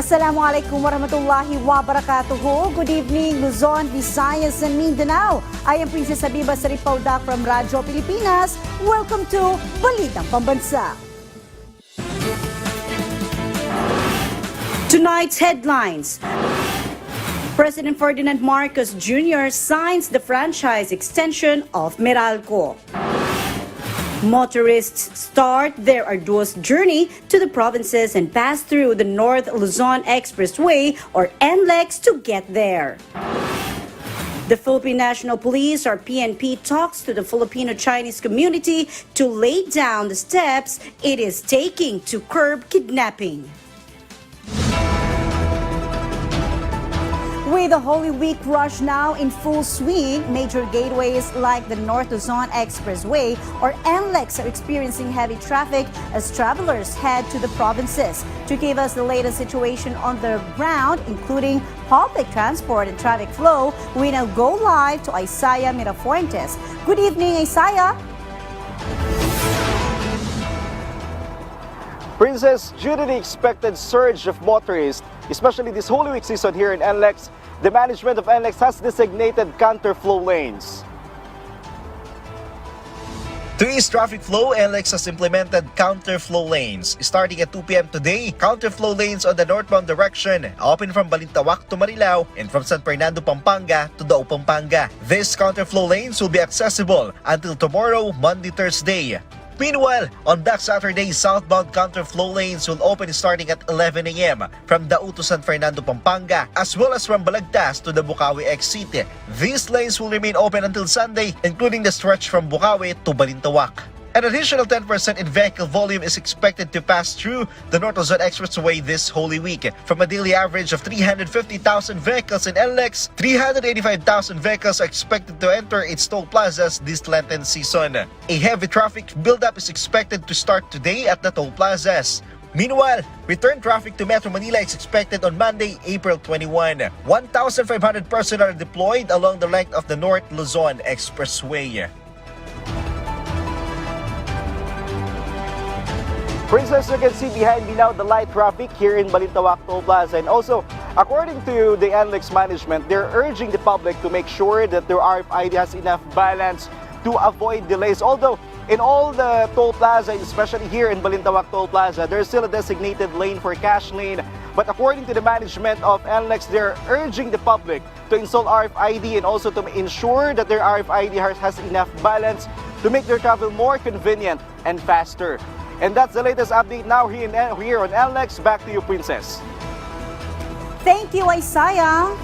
Assalamualaikum warahmatullahi wabarakatuh. Good evening, Luzon, Visayas, and Mindanao. I am Princess Habiba Saripauda from Radyo Pilipinas. Welcome to Balitang Pambansa. Tonight's headlines. President Ferdinand Marcos Jr. signs the franchise extension of Meralco. Motorists start their arduous journey to the provinces and pass through the North Luzon Expressway or NLEX to get there. The Philippine National Police or PNP talks to the Filipino-Chinese community to lay down the steps it is taking to curb kidnapping. With the Holy Week rush now in full swing, major gateways like the North Luzon Expressway or NLEX are experiencing heavy traffic as travelers head to the provinces. To give us the latest situation on the ground, including public transport and traffic flow, we now go live to Isaiah Mirafuentes. Good evening, Isaiah. Princess, due to the expected surge of motorists, especially this Holy Week season here in NLEX, the management of NLEX has designated counterflow lanes. To ease traffic flow, NLEX has implemented counterflow lanes. Starting at 2 p.m. today, counterflow lanes on the northbound direction open from Balintawak to Marilao and from San Fernando, Pampanga to Dao, Pampanga. These counterflow lanes will be accessible until tomorrow, Monday, Thursday. Meanwhile, on Black Saturday, southbound counterflow lanes will open starting at 11 a.m. from Dao to San Fernando, Pampanga, as well as from Balagtas to the Bukawi exit. These lanes will remain open until Sunday, including the stretch from Bukawi to Balintawak. An additional 10% in vehicle volume is expected to pass through the North Luzon Expressway this Holy Week. From a daily average of 350,000 vehicles in NLEX, 385,000 vehicles are expected to enter its toll plazas this Lenten season. A heavy traffic buildup is expected to start today at the toll plazas. Meanwhile, return traffic to Metro Manila is expected on Monday, April 21. 1,500 personnel are deployed along the length of the North Luzon Expressway. Princess, you can see behind me now the light traffic here in Balintawak Toll Plaza. And also, according to the NLEX management, they're urging the public to make sure that their RFID has enough balance to avoid delays. Although, in all the toll plaza, especially here in Balintawak Toll Plaza, there's still a designated lane for cash lane. But according to the management of NLEX, they're urging the public to install RFID and also to ensure that their RFID has enough balance to make their travel more convenient and faster. And that's the latest update now here on NLEX. Back to you, Princess. Thank you, Isaiah.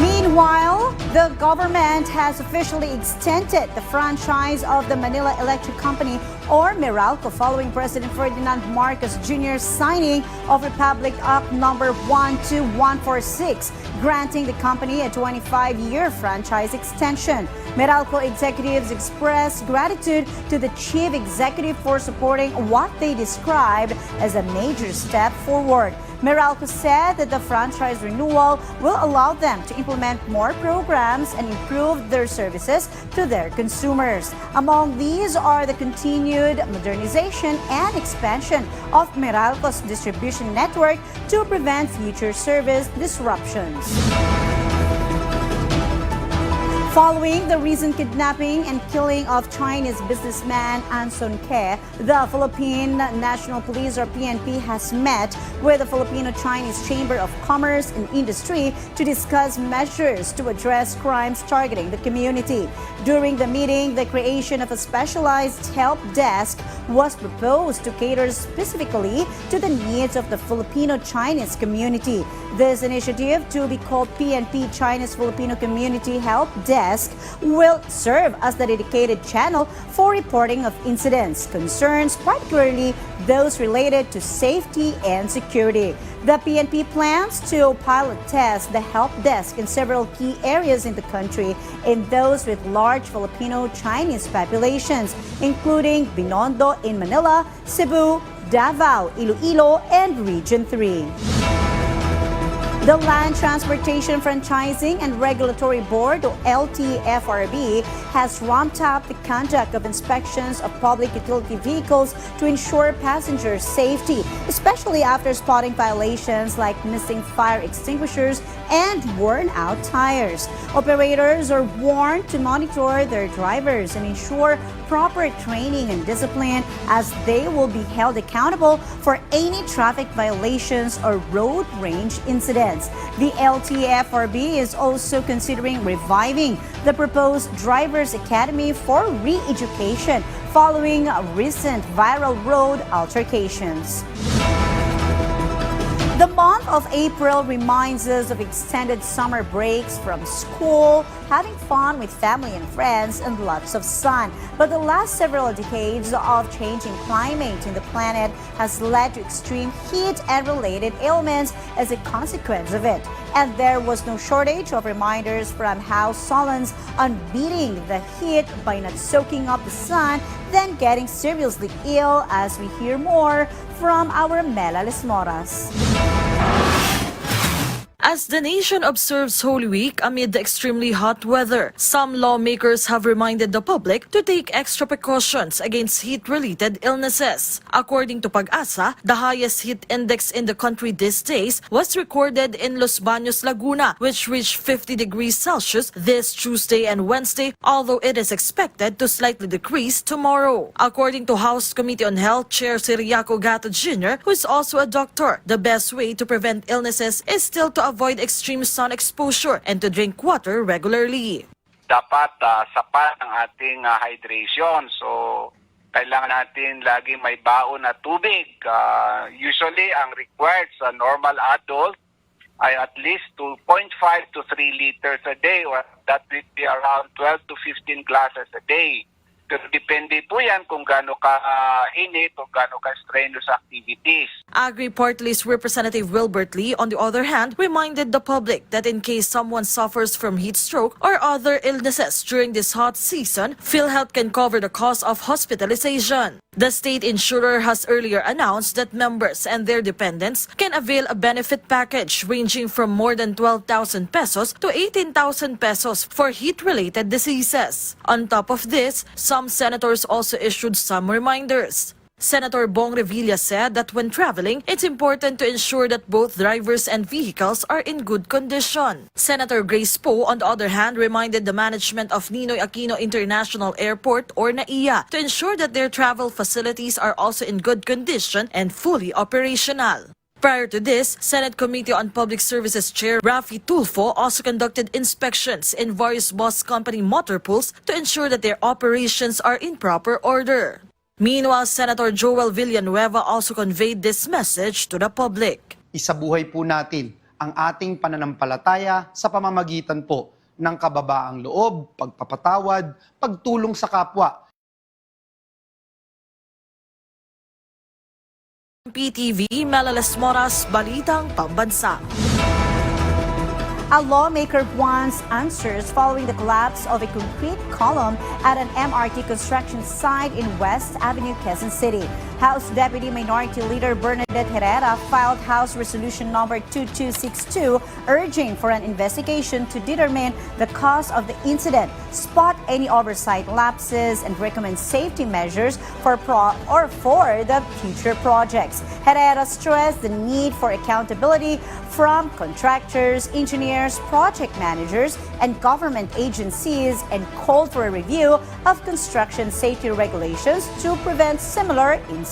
Meanwhile, the government has officially extended the franchise of the Manila Electric Company or Meralco following President Ferdinand Marcos Jr.'s signing of Republic Act number 12146, granting the company a 25-year franchise extension. Meralco executives expressed gratitude to the chief executive for supporting what they described as a major step forward. Meralco said that the franchise renewal will allow them to implement more programs and improve their services to their consumers. Among these are the continued modernization and expansion of Meralco's distribution network to prevent future service disruptions. Following the recent kidnapping and killing of Chinese businessman Anson Ke, the Philippine National Police or PNP has met with the Filipino-Chinese Chamber of Commerce and Industry to discuss measures to address crimes targeting the community. During the meeting, the creation of a specialized help desk was proposed to cater specifically to the needs of the Filipino-Chinese community. This initiative, to be called PNP Chinese Filipino Community Help Desk, will serve as the dedicated channel for reporting of incidents, concerns, particularly those related to safety and security. The PNP plans to pilot test the help desk in several key areas in the country in those with large Filipino-Chinese populations, including Binondo in Manila, Cebu, Davao, Iloilo, and Region 3. The Land Transportation Franchising and Regulatory Board, or LTFRB, has ramped up the conduct of inspections of public utility vehicles to ensure passenger safety, especially after spotting violations like missing fire extinguishers and worn-out tires. Operators are warned to monitor their drivers and ensure proper training and discipline, as they will be held accountable for any traffic violations or road rage incidents. The LTFRB is also considering reviving the proposed Drivers Academy for re-education following recent viral road altercations. The month of April reminds us of extended summer breaks from school, having fun with family and friends, and lots of sun. But the last several decades of changing climate in the planet has led to extreme heat and related ailments as a consequence of it. And there was no shortage of reminders from house salons on beating the heat by not soaking up the sun, then getting seriously ill, as we hear more from our Mela Lesmoras. As the nation observes Holy Week amid the extremely hot weather, some lawmakers have reminded the public to take extra precautions against heat-related illnesses. According to Pag-asa, the highest heat index in the country these days was recorded in Los Baños, Laguna, which reached 50 degrees Celsius this Tuesday and Wednesday, although it is expected to slightly decrease tomorrow. According to House Committee on Health Chair Siriaco Gato Jr., who is also a doctor, the best way to prevent illnesses is still to avoid extreme sun exposure and to drink water regularly. Dapat sapat ang ating hydration. So, kailangan natin lagi may baon na tubig. Usually, ang required sa normal adult ay at least 2.5 to 3 liters a day, or that would be around 12 to 15 glasses a day. Pero depende po yan kung gaano ka-init o gaano ka-strenuous activities. Agri-Party List Representative Wilbert Lee, on the other hand, reminded the public that in case someone suffers from heat stroke or other illnesses during this hot season, PhilHealth can cover the cost of hospitalization. The state insurer has earlier announced that members and their dependents can avail a benefit package ranging from more than 12,000 pesos to 18,000 pesos for heat-related diseases. On top of this, some senators also issued some reminders. Senator Bong Revilla said that when traveling, it's important to ensure that both drivers and vehicles are in good condition. Senator Grace Poe, on the other hand, reminded the management of Ninoy Aquino International Airport, or NAIA, to ensure that their travel facilities are also in good condition and fully operational. Prior to this, Senate Committee on Public Services Chair Raffy Tulfo also conducted inspections in various bus company motor pools to ensure that their operations are in proper order. Meanwhile, Senator Joel Villanueva also conveyed this message to the public. Isabuhay po natin ang ating pananampalataya sa pamamagitan po ng kababaang loob, pagpapatawad, pagtulong sa kapwa. PTV, Mela Lesmoras, Balitang Pambansa. A lawmaker wants answers following the collapse of a concrete column at an MRT construction site in West Avenue, Quezon City. House Deputy Minority Leader Bernadette Herrera filed House Resolution number 2262 urging for an investigation to determine the cause of the incident, spot any oversight lapses, and recommend safety measures for the future projects. Herrera stressed the need for accountability from contractors, engineers, project managers, and government agencies, and called for a review of construction safety regulations to prevent similar incidents.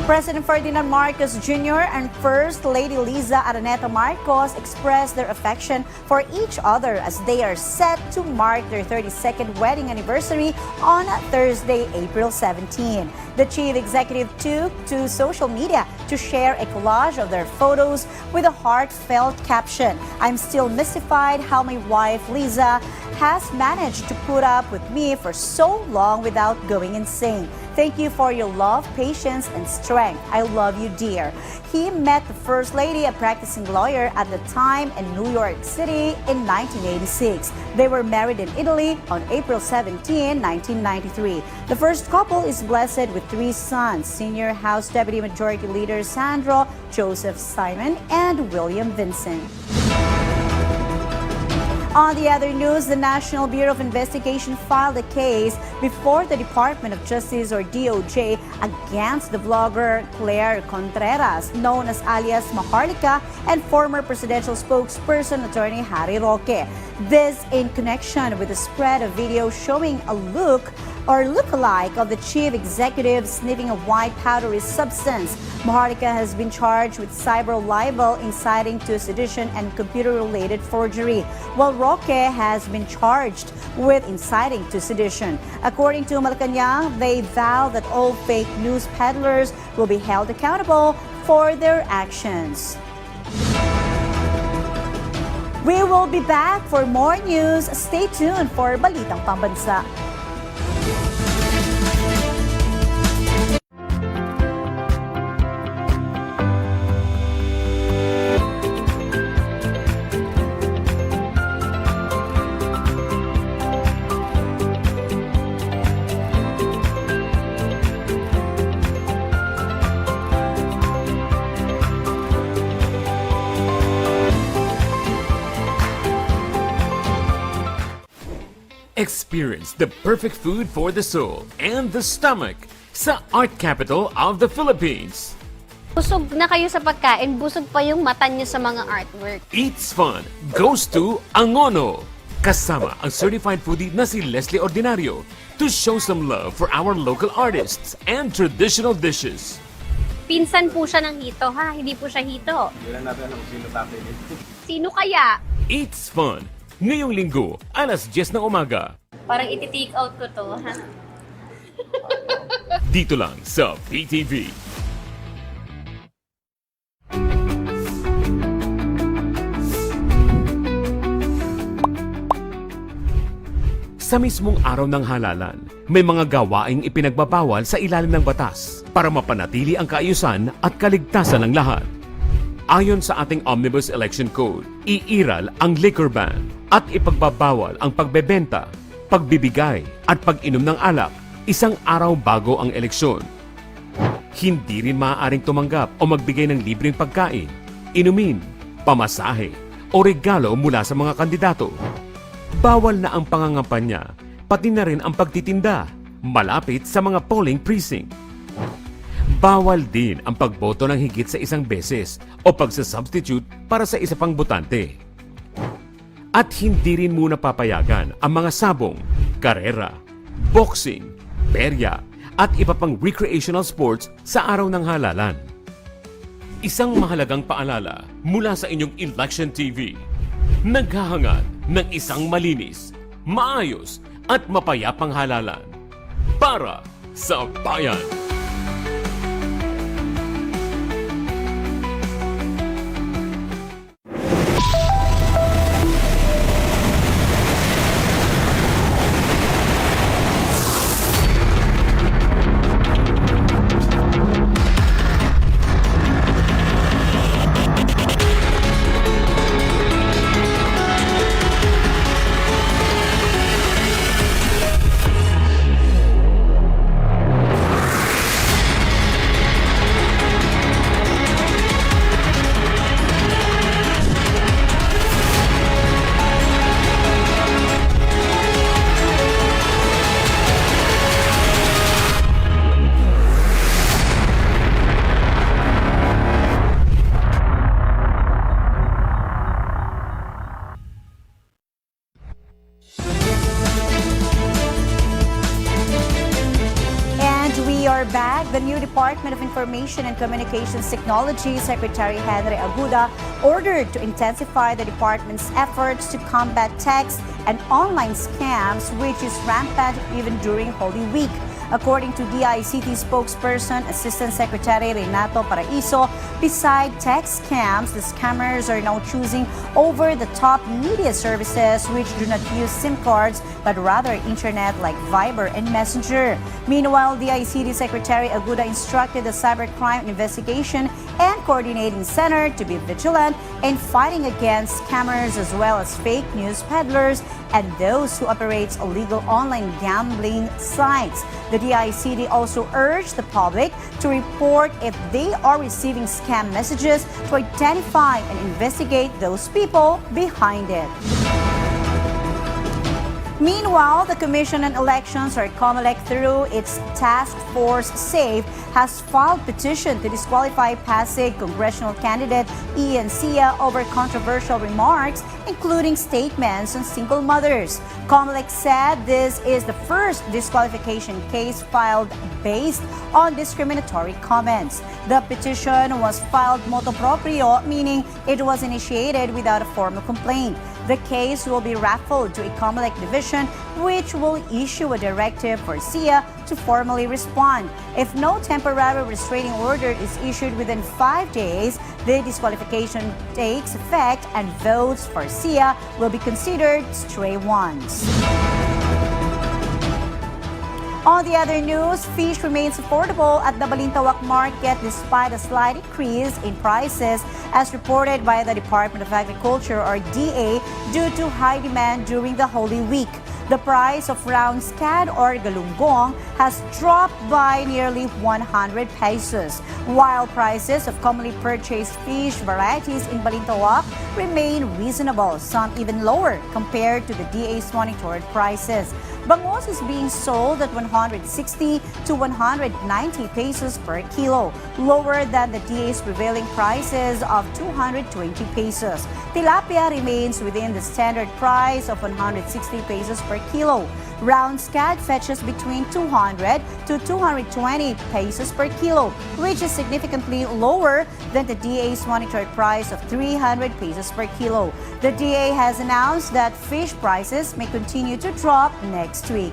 President Ferdinand Marcos Jr. and First Lady Liza Araneta Marcos expressed their affection for each other as they are set to mark their 32nd wedding anniversary on Thursday, April 17. The chief executive took to social media to share a collage of their photos with a heartfelt caption. "I'm still mystified how my wife Liza has managed to put up with me for so long without going insane. Thank you for your love, patience, and strength. I love you, dear." He met the First Lady, a practicing lawyer at the time, in New York City in 1986. They were married in Italy on April 17, 1993. The first couple is blessed with 3 sons, Senior House Deputy Majority Leader Sandro, Joseph Simon, and William Vincent. On the other news, the National Bureau of Investigation filed a case before the Department of Justice or DOJ against the vlogger Claire Contreras, known as alias Maharlika, and former presidential spokesperson attorney Harry Roque. This in connection with the spread of video showing a look-alike of the chief executive sniffing a white powdery substance. Maharlika has been charged with cyber libel, inciting to sedition, and computer-related forgery, while Roque has been charged with inciting to sedition. According to Malacanang, they vow that all fake news peddlers will be held accountable for their actions. We will be back for more news. Stay tuned for Balitang Pambansa. Experience the perfect food for the soul and the stomach sa art capital of the Philippines. Busog na kayo sa pagkain, busog pa yung mata niyo sa mga artwork. Eats Fun goes to Angono. Kasama ang certified foodie na si Leslie Ordinario to show some love for our local artists and traditional dishes. Pinsan po siya ng hito, ha? Hindi po siya hito. Hindi lang natin alam sino tatay. Sino kaya? Eats Fun, ngayong linggo, alas 10 ng umaga. Parang iti-take out ko to, ha? Dito lang sa PTV. Sa mismong araw ng halalan, may mga gawaing ipinagbabawal sa ilalim ng batas para mapanatili ang kaayusan at kaligtasan ng lahat. Ayon sa ating Omnibus Election Code, iiral ang liquor ban at ipagbabawal ang pagbebenta, pagbibigay at pag-inom ng alak isang araw bago ang eleksyon. Hindi rin maaaring tumanggap o magbigay ng libreng pagkain, inumin, pamasahe o regalo mula sa mga kandidato. Bawal na ang pangangampanya, pati na rin ang pagtitinda malapit sa mga polling precinct. Bawal din ang pagboto ng higit sa isang beses o pagsasubstitute para sa isa pang botante. At hindi rin muna papayagan ang mga sabong, karera, boxing, perya at iba pang recreational sports sa araw ng halalan. Isang mahalagang paalala mula sa inyong Election TV. Naghahangad ng isang malinis, maayos at mapayapang halalan para sa bayan. Back, the new Department of Information and Communications Technology Secretary Henry Aguda ordered to intensify the department's efforts to combat text and online scams, which is rampant even during Holy Week. According to DICT spokesperson, Assistant Secretary Renato Paraiso, beside text scams, the scammers are now choosing over-the-top media services which do not use SIM cards but rather internet like Viber and Messenger. Meanwhile, DICT Secretary Aguda instructed the Cybercrime Investigation and Coordinating Center to be vigilant in fighting against scammers as well as fake news peddlers and those who operate illegal online gambling sites. The DICT also urged the public to report if they are receiving scam messages to identify and investigate those people behind it. Meanwhile, the Commission on Elections, or COMELEC, through its task force SAFE, has filed petition to disqualify Pasig congressional candidate Ian Sia over controversial remarks, including statements on single mothers. COMELEC said this is the first disqualification case filed based on discriminatory comments. The petition was filed motu proprio, meaning it was initiated without a formal complaint. The case will be referred to a COMELEC division, which will issue a directive for SIA to formally respond. If no temporary restraining order is issued within 5 days, the disqualification takes effect and votes for SIA will be considered stray ones. On the other news, fish remains affordable at the Balintawak market despite a slight increase in prices, as reported by the Department of Agriculture, or DA, due to high demand during the Holy Week. The price of round scad or galunggong has dropped by nearly 100 pesos, while prices of commonly purchased fish varieties in Balintawak remain reasonable, some even lower compared to the DA's monitored prices. Bangos is being sold at 160 to 190 pesos per kilo, lower than the DA's prevailing prices of 220 pesos. Tilapia remains within the standard price of 160 pesos per kilo. Round scad fetches between 200 to 220 pesos per kilo, which is significantly lower than the DA's monitored price of 300 pesos per kilo. The DA has announced that fish prices may continue to drop next week.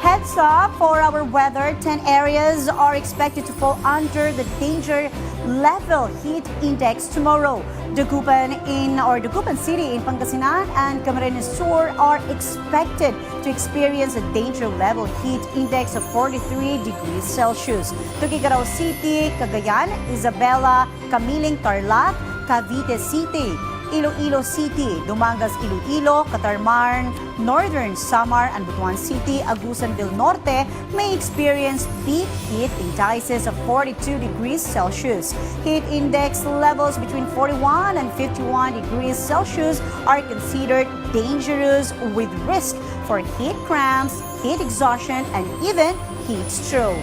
Heads up for our weather, 10 areas are expected to fall under the danger level heat index tomorrow. Dagupan City in Pangasinan and Camarines Sur are expected to experience a danger level heat index of 43 degrees Celsius. Tuguegarao City, Cagayan, Isabela, Camiling, Tarlac, Cavite City, Iloilo City, Dumangas, Iloilo, Catarman, Northern Samar, and Butuan City, Agusan del Norte may experience peak heat indices of 42 degrees Celsius. Heat index levels between 41 and 51 degrees Celsius are considered dangerous, with risk for heat cramps, heat exhaustion, and even heat stroke.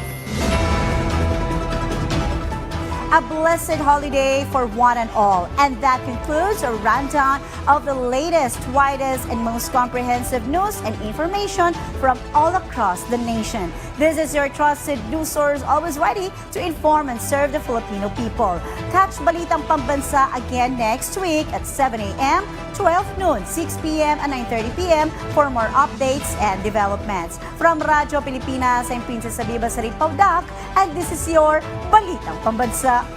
A blessed holiday for one and all. And that concludes a rundown of the latest, widest, and most comprehensive news and information from all across the nation. This is your trusted news source, always ready to inform and serve the Filipino people. Catch Balitang Pambansa again next week at 7 a.m., 12 noon, 6 p.m., and 9:30 p.m. for more updates and developments. From Radyo Pilipinas, I'm Princess Abiba Sarit Paudak, and this is your Balitang Pambansa.